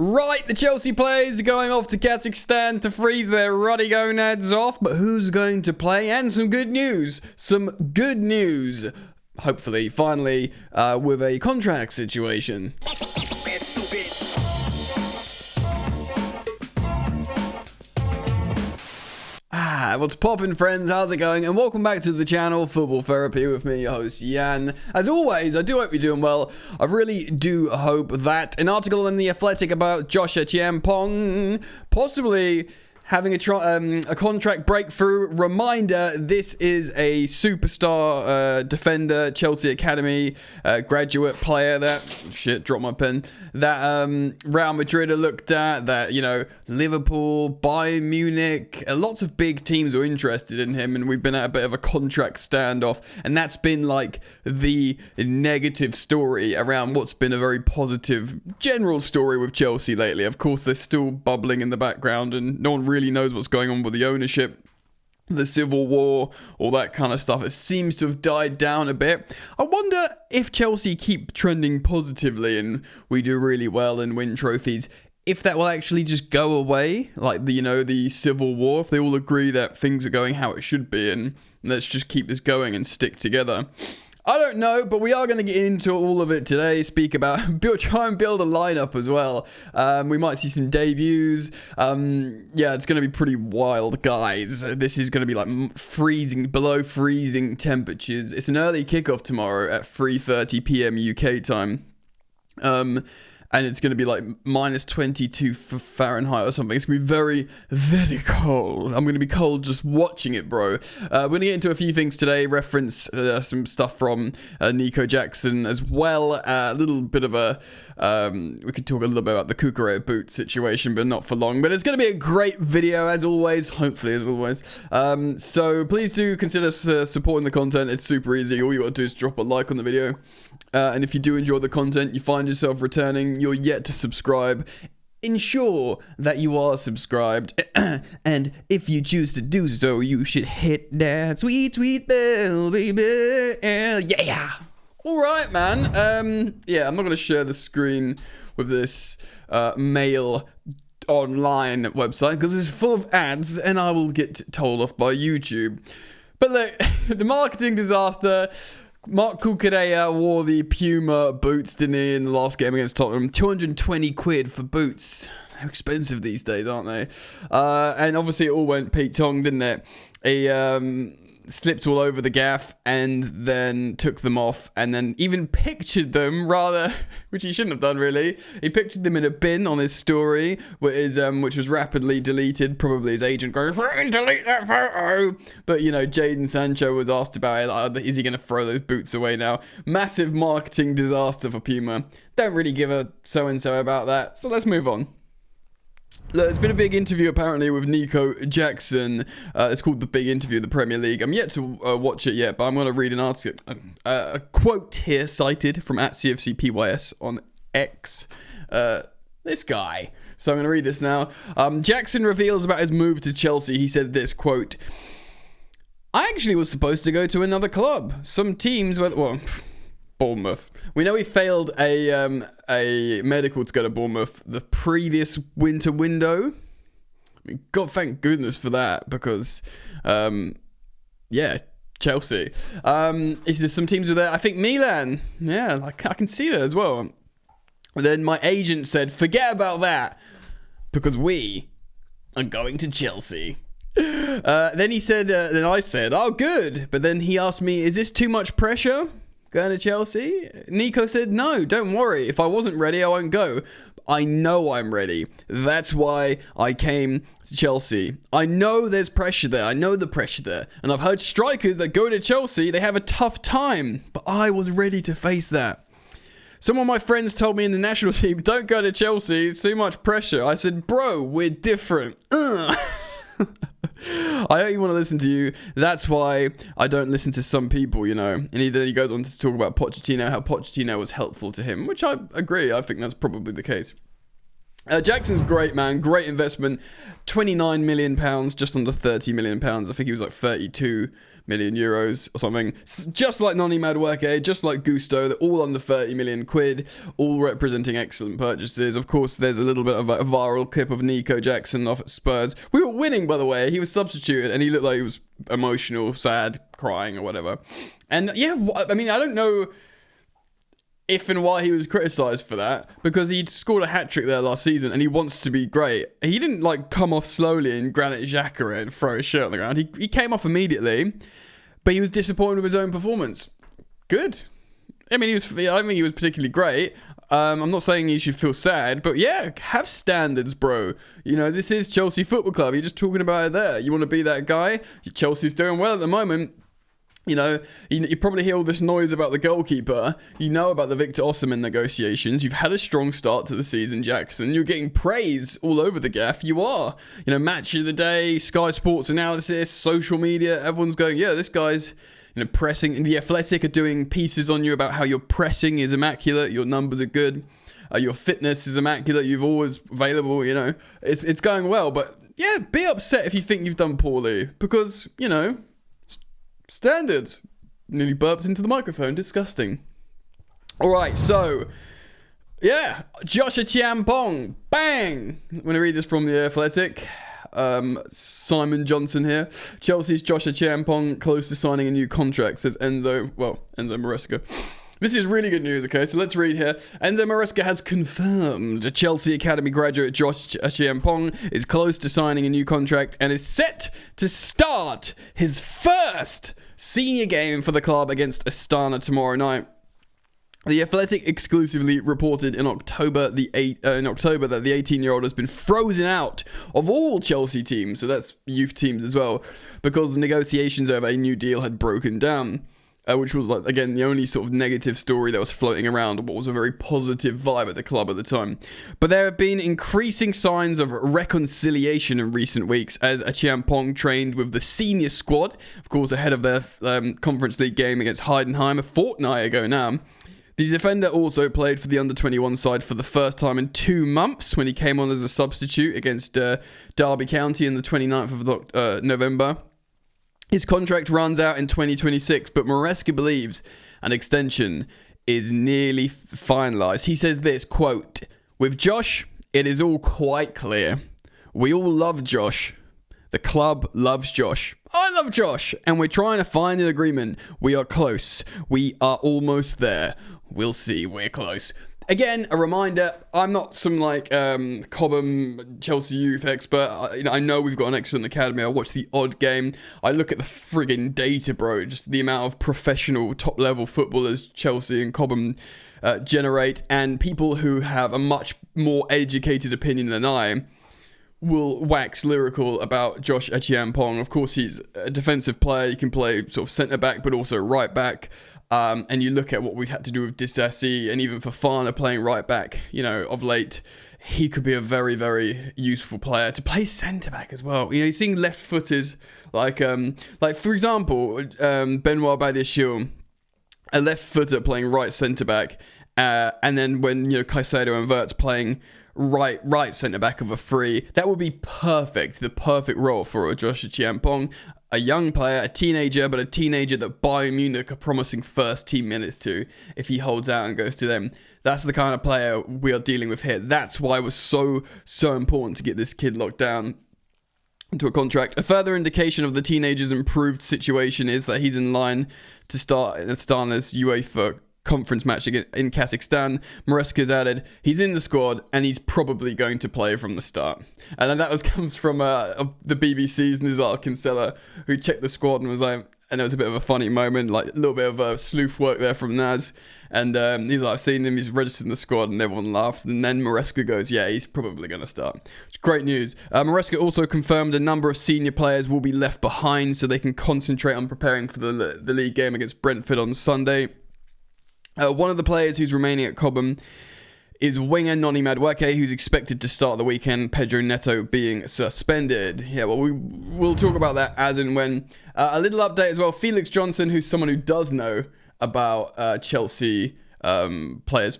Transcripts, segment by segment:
Right, the Chelsea players are going off to Kazakhstan to freeze their ruddy gonads off, but who's going to play? And some good news. Hopefully, finally, with a contract situation. What's poppin', friends? How's it going? And welcome back to the channel, Football Therapy, with me, your host, Jan. As always, I do hope you're doing well. I really do hope that an article in The Athletic about Joshua Chiampong possibly having a contract breakthrough. Reminder, this is a superstar defender, Chelsea Academy graduate player that, dropped my pen, that Real Madrid are looked at, that, you know, Liverpool, Bayern Munich, lots of big teams are interested in him, and we've been at a bit of a contract standoff, and that's been like the negative story around what's been a very positive general story with Chelsea lately. Of course, they're still bubbling in the background, and no one really knows what's going on with the ownership, the civil war, all that kind of stuff. It seems to have died down a bit. I wonder if Chelsea keep trending positively and we do really well and win trophies, if that will actually just go away, like the civil war, if they all agree that things are going how it should be and let's just keep this going and stick together. I don't know, but we are going to get into all of it today, try and build a lineup as well. We might see some debuts. Yeah, it's going to be pretty wild, guys. This is going to be like below freezing temperatures. It's an early kickoff tomorrow at 3:30 p.m. UK time. And it's going to be like minus 22 for Fahrenheit or something. It's going to be very, very cold. I'm going to be cold just watching it, bro. We're going to get into a few things today. Reference some stuff from Nico Jackson as well. A little bit of we could talk a little bit about the Cucurella boot situation, but not for long. But it's going to be a great video as always. Hopefully as always. So please do consider supporting the content. It's super easy. All you got to do is drop a like on the video. And if you do enjoy the content, you find yourself returning, you're yet to subscribe, ensure that you are subscribed. And if you choose to do so, you should hit that sweet, sweet bell, baby. Yeah. All right, man. Yeah, I'm not going to share the screen with this mail online website because it's full of ads and I will get told off by YouTube. But look, the marketing disaster. Mark Cucurella wore the Puma boots, didn't he, in the last game against Tottenham. 220 quid for boots. How expensive these days, aren't they? And obviously it all went Pete Tong, didn't it? He slipped all over the gaff and then took them off and then even pictured them, rather, which he shouldn't have done really. He pictured them in a bin on his story, which was rapidly deleted. Probably his agent going, delete that photo. But, you know, Jadon Sancho was asked about it. Like, is he going to throw those boots away now? Massive marketing disaster for Puma. Don't really give a so-and-so about that. So let's move on. Look, there's been a big interview apparently with Nico Jackson. It's called The Big Interview of the Premier League. I'm yet to watch it yet, but I'm going to read an article, a quote here cited from @CFCPYS on X. This guy. So I'm going to read this now. Jackson reveals about his move to Chelsea. He said this, quote, I actually was supposed to go to another club. Some teams were, Bournemouth. We know he failed a medical to go to Bournemouth the previous winter window. I mean, God, thank goodness for that, because, Chelsea. He says some teams were there. I think Milan. Yeah, like I can see that as well. And then my agent said, forget about that, because we are going to Chelsea. Then he said, then I said, oh, good. But then he asked me, is this too much pressure? Going to Chelsea? Nico said, no, don't worry. If I wasn't ready, I won't go. I know I'm ready. That's why I came to Chelsea. I know there's pressure there. I know the pressure there. And I've heard strikers that go to Chelsea, they have a tough time. But I was ready to face that. Some of my friends told me in the national team, don't go to Chelsea. It's too much pressure. I said, bro, we're different. I don't even want to listen to you. That's why I don't listen to some people, you know. And then he goes on to talk about Pochettino, how Pochettino was helpful to him, which I agree. I think that's probably the case. Jackson's great, man. Great investment. £29 million, just under £30 million. I think he was like 32 million euros or something. Just like Noni Madueke, just like Gusto, they're all under 30 million quid, all representing excellent purchases. Of course, there's a little bit of a viral clip of Nico Jackson off at Spurs. We were winning, by the way. He was substituted and he looked like he was emotional, sad, crying or whatever. And yeah, I mean, I don't know if and why he was criticised for that, because he'd scored a hat-trick there last season and he wants to be great. He didn't like come off slowly and Granit Xhaka it and throw his shirt on the ground. He came off immediately, but he was disappointed with his own performance. Good. I mean, I don't think he was particularly great. I'm not saying you should feel sad, but yeah, have standards, bro. You know, this is Chelsea Football Club. You're just talking about it there. You want to be that guy? Chelsea's doing well at the moment. You know, you probably hear all this noise about the goalkeeper. You know about the Victor Osimhen negotiations. You've had a strong start to the season, Jackson. You're getting praise all over the gaff. You are. You know, match of the day, Sky Sports analysis, social media. Everyone's going, yeah, this guy's, you know, pressing. And The Athletic are doing pieces on you about how your pressing is immaculate. Your numbers are good. Your fitness is immaculate. You've always available, you know. It's going well. But yeah, be upset if you think you've done poorly. Because, you know, standards. Nearly burped into the microphone. Disgusting. Alright, so yeah, Joshua Chiampong. Bang! I'm going to read this from The Athletic. Simon Johnson here. Chelsea's Joshua Chiampong close to signing a new contract, says Enzo Maresca. This is really good news, okay? So let's read here. Enzo Maresca has confirmed Chelsea Academy graduate Josh Chiampong is close to signing a new contract and is set to start his first senior game for the club against Astana tomorrow night. The Athletic exclusively reported in October that the 18-year-old has been frozen out of all Chelsea teams, so that's youth teams as well, because negotiations over a new deal had broken down. Which was, like, again, the only sort of negative story that was floating around, what was a very positive vibe at the club at the time. But there have been increasing signs of reconciliation in recent weeks as Chiampong trained with the senior squad, of course, ahead of their Conference League game against Heidenheim a fortnight ago now. The defender also played for the under-21 side for the first time in 2 months when he came on as a substitute against Derby County on the 29th of November. His contract runs out in 2026, but Maresca believes an extension is nearly finalised. He says this, quote, "With Josh, it is all quite clear. We all love Josh. The club loves Josh. I love Josh. And we're trying to find an agreement. We are close. We are almost there. We'll see. We're close." Again, a reminder, I'm not some like Cobham Chelsea youth expert. I know we've got an excellent academy. I watch the odd game. I look at the friggin' data, bro. Just the amount of professional top-level footballers Chelsea and Cobham generate. And people who have a much more educated opinion than I will wax lyrical about Josh Chiampong. Of course, he's a defensive player. He can play sort of centre-back, but also right-back. And you look at what we've had to do with Disasi and even Fofana playing right back, you know, of late, he could be a very, very useful player to play centre back as well. You know, you're seeing left footers like for example, Benoit Badiashile, a left footer playing right centre back, and then when, you know, Caicedo and Wirtz playing right centre back of a free, that would be perfect, the perfect role for Joshua Chiampong. A young player, a teenager, but a teenager that Bayern Munich are promising first team minutes to if he holds out and goes to them. That's the kind of player we are dealing with here. That's why it was so important to get this kid locked down into a contract. A further indication of the teenager's improved situation is that he's in line to start in Astana's UEFA conference match in Kazakhstan. Maresca's added, he's in the squad and he's probably going to play from the start. And then that comes from the BBC's Nizar Kinsella, who checked the squad and was like, and it was a bit of a funny moment, like a little bit of sleuth work there from Naz. And he's like, I've seen him, he's registered in the squad, and everyone laughs. And then Maresca goes, yeah, he's probably going to start. It's great news. Maresca also confirmed a number of senior players will be left behind so they can concentrate on preparing for the league game against Brentford on Sunday. One of the players who's remaining at Cobham is winger Noni Madueke, who's expected to start the weekend, Pedro Neto being suspended. Yeah, well, we'll talk about that as and when. A little update as well. Felix Johnson, who's someone who does know about Chelsea players.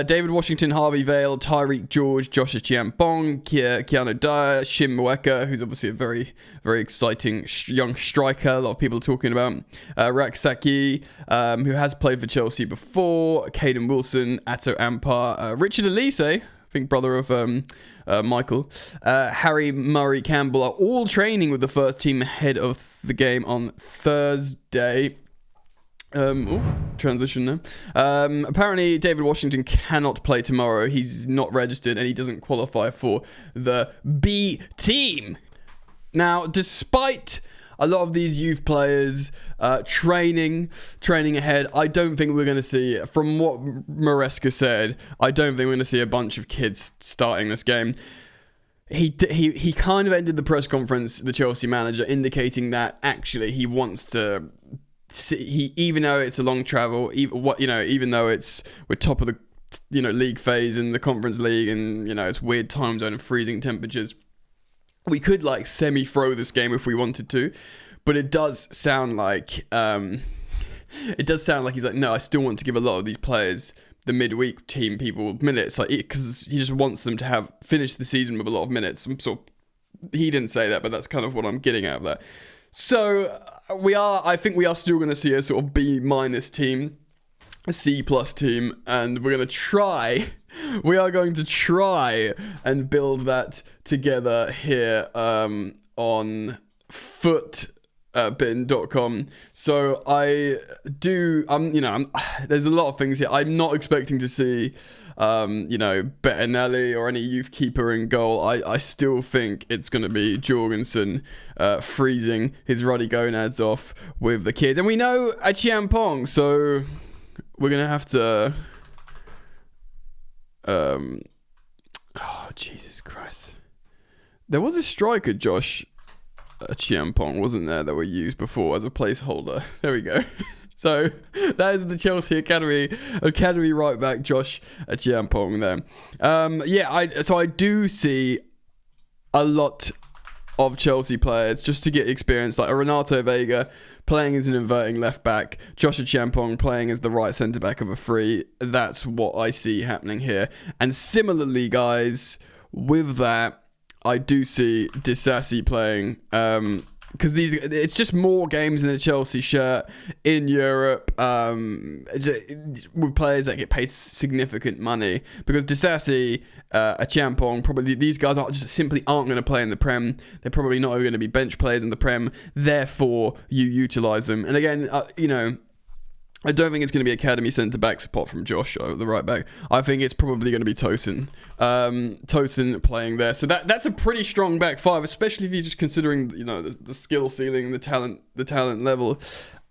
David Washington, Harvey Vale, Tyreek George, Joshua Chiampong, Keanu Dyer, Shin Mweka, who's obviously a very, very exciting young striker. A lot of people are talking about. Raksaki, who has played for Chelsea before. Caden Wilson, Atto Ampar, Richard Elise, I think brother of Michael. Harry Murray Campbell are all training with the first team ahead of the game on Thursday. Transition now. Apparently David Washington cannot play tomorrow. He's not registered and he doesn't qualify for the B team. Now, despite a lot of these youth players training ahead, I don't think we're going to see, from what Maresca said, I don't think we're going to see a bunch of kids starting this game. He kind of ended the press conference, the Chelsea manager, indicating that actually he wants to. Even though it's a long travel, even though we're top of the league phase in the Conference League, and it's weird time zone and freezing temperatures, we could semi-throw this game if we wanted to, but it does sound like he's like, no, I still want to give a lot of these players, the midweek team people, minutes, because he just wants them to have finished the season with a lot of minutes. He didn't say that, but that's kind of what I'm getting out of that. So I think we are still going to see a sort of B- team, a C+ team, and we are going to try and build that together here on footbin.com. So there's a lot of things here. I'm not expecting to see Bettinelli or any youth keeper in goal. I still think it's going to be Jorgensen freezing his ruddy gonads off with the kids. And we know a Chiampong, so we're going to have to... oh, Jesus Christ. There was a striker, Josh, a Chiampong, wasn't there, that we used before as a placeholder. There we go. So that is the Chelsea Academy right back, Josh Chiampong there. I do see a lot of Chelsea players just to get experience, like a Renato Vega playing as an inverting left back, Joshua Chiampong playing as the right centre back of a free. That's what I see happening here. And similarly, guys, with that, I do see Disasi playing. Because it's just more games in a Chelsea shirt in Europe with players that get paid significant money. Because Disasi, a Chiampong, probably these guys simply aren't going to play in the Prem. They're probably not going to be bench players in the Prem. Therefore, you utilise them. And again, I don't think it's going to be academy centre backs apart from Josh, the right back. I think it's probably going to be Tosin. Tosin playing there. So that's a pretty strong back five, especially if you're just considering the skill ceiling and the talent level.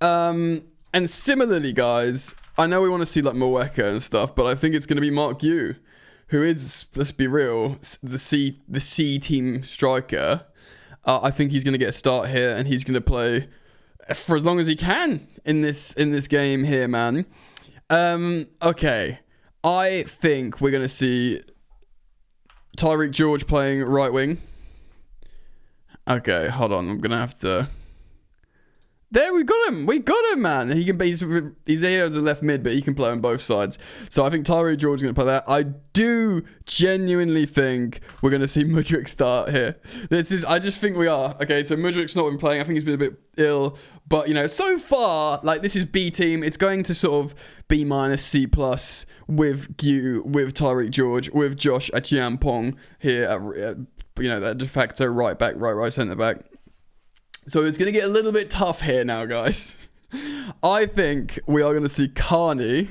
And similarly, guys, I know we want to see Mweka and stuff, but I think it's going to be Mark Yu, who is, let's be real, the C team striker. I think he's going to get a start here, and he's going to play for as long as he can in this game here, man. Okay, I think we're going to see Tyreek George playing right wing. Okay, hold on. I'm going to have to... There, we got him, man. He can be, he's here as a left mid, but he can play on both sides. So I think Tyreek George is going to play that. I do genuinely think we're going to see Mudryk start here. I just think we are. Okay, so Mudryk's not been playing. I think he's been a bit ill. But, so far, this is B team. It's going to sort of B-, C+ with Gu, with Tyreek George, with Josh Chiampong here at, that de facto right back, right centre back. So it's going to get a little bit tough here now, guys. I think we are going to see Carney,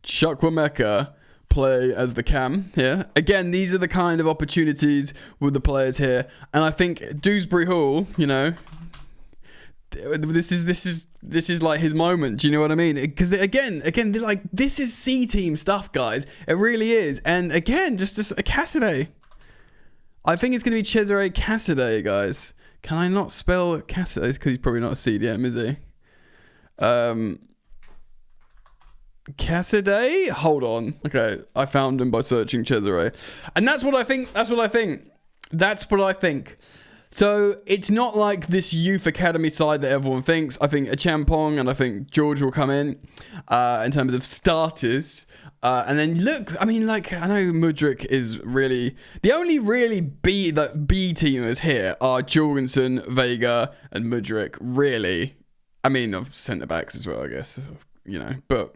Chukwuemeka play as the cam here. Again, these are the kind of opportunities with the players here. And I think Dewsbury Hall, this is like his moment. Do you know what I mean? Because again, this is C team stuff, guys. It really is. And again, just a Cassidy. I think it's going to be Cesare Cassidy, guys. Can I not spell Cassidy? It's because he's probably not a CDM, is he? Cassidy? Hold on. Okay, I found him by searching Cesare. And that's what I think. So it's not like this youth academy side that everyone thinks. I think Achampong and I think George will come in terms of starters. And then look, I mean, like, I know Mudryk is really... The only really B teamers here are Jorgensen, Vega, and Mudryk, really. I mean, of centre-backs as well, I guess, you know. But,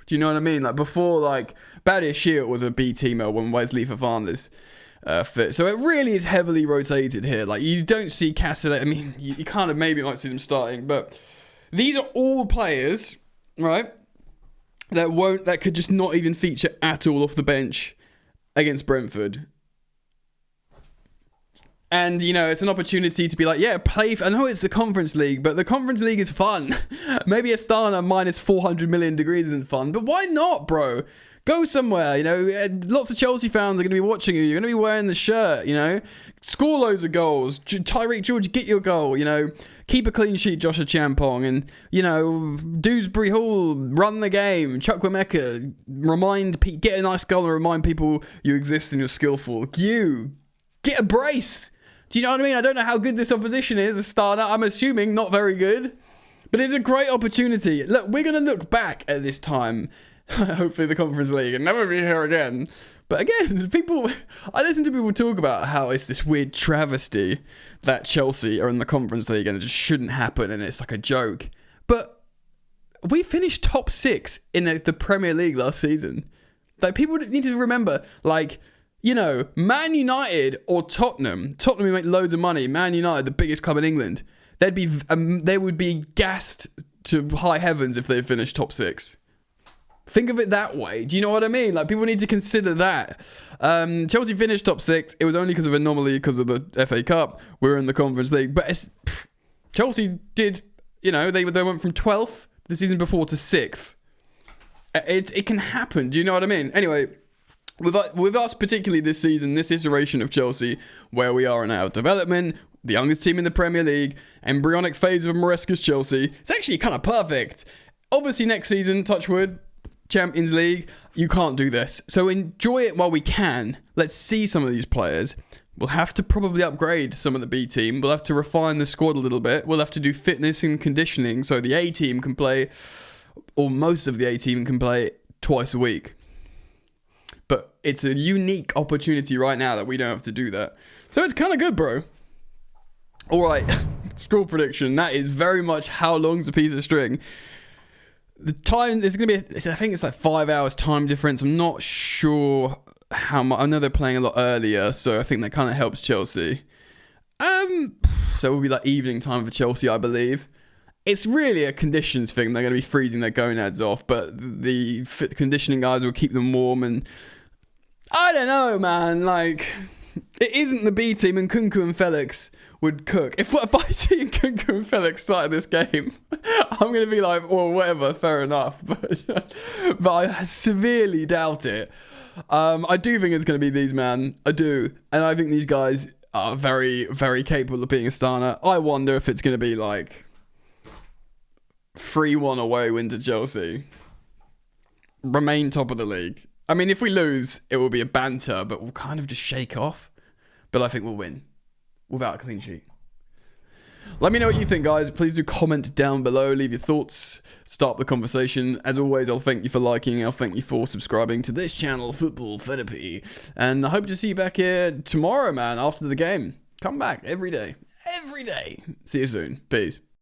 do you know what I mean? Like, before, like, Badia Shield was a B teamer when Wesley Fofana's fit. So it really is heavily rotated here. Like, you don't see Castellet. I mean, you kind of maybe might see them starting, but these are all players, right, that could just not even feature at all off the bench against Brentford. And, you know, it's an opportunity to be like, yeah, I know it's the Conference League, but the Conference League is fun. Maybe Astana minus 400 million degrees isn't fun, but why not, bro? Go somewhere, you know. Lots of Chelsea fans are going to be watching you. You're going to be wearing the shirt, you know. Score loads of goals. Tyreek George, get your goal, you know. Keep a clean sheet, Josh Achampong. And, you know, Dewsbury Hall, run the game. Chukwuemeka, get a nice goal and remind people you exist and you're skillful. You, get a brace. Do you know what I mean? I don't know how good this opposition is, a starter. I'm assuming not very good. But it's a great opportunity. Look, we're going to look back at this time, hopefully the Conference League, and never be here again. But again, I listen to people talk about how it's this weird travesty that Chelsea are in the Conference League and it just shouldn't happen and it's like a joke. But we finished top 6 in the Premier League last season. Like, people need to remember, like, you know, Man United or Tottenham who make loads of money, Man United, the biggest club in England, they would be gassed to high heavens if they finished top 6. Think of it that way. Do you know what I mean? Like, people need to consider that. Chelsea finished top 6. It was only because of anomaly, because of the FA Cup. We're in the Conference League. But Chelsea did, you know, they went from 12th the season before to 6th. It can happen. Do you know what I mean? Anyway, with us particularly this season, this iteration of Chelsea, where we are in our development, the youngest team in the Premier League, embryonic phase of Maresca's Chelsea, it's actually kind of perfect. Obviously, next season, touch wood, Champions League, you can't do this. So enjoy it while we can. Let's see some of these players. We'll have to probably upgrade some of the B team. We'll have to refine the squad a little bit. We'll have to do fitness and conditioning so the A team can play, or most of the A team can play twice a week. But it's a unique opportunity right now that we don't have to do that. So it's kind of good, bro. All right, score prediction. That is very much how long's a piece of string. The time is going to be, I think it's like 5 hours time difference. I'm not sure how much. I know they're playing a lot earlier, so I think that kind of helps Chelsea. So it will be like evening time for Chelsea, I believe. It's really a conditions thing. They're going to be freezing their gonads off, but the conditioning guys will keep them warm. And I don't know, man. Like, it isn't the B team, and Kunku and Felix would cook. If I see Kunku and Felix starting this game, I'm going to be like, well, whatever, fair enough. But I severely doubt it. I do think it's going to be these, man. I do. And I think these guys are very, very capable of being Astana. I wonder if it's going to be like 3-1 away win to Chelsea. Remain top of the league. I mean, if we lose, it will be a banter, but we'll kind of just shake off. But I think we'll win without a clean sheet. Let me know what you think, guys. Please do comment down below. Leave your thoughts. Start the conversation. As always, I'll thank you for liking. I'll thank you for subscribing to this channel, Football Therapy. And I hope to see you back here tomorrow, man, after the game. Come back every day. Every day. See you soon. Peace.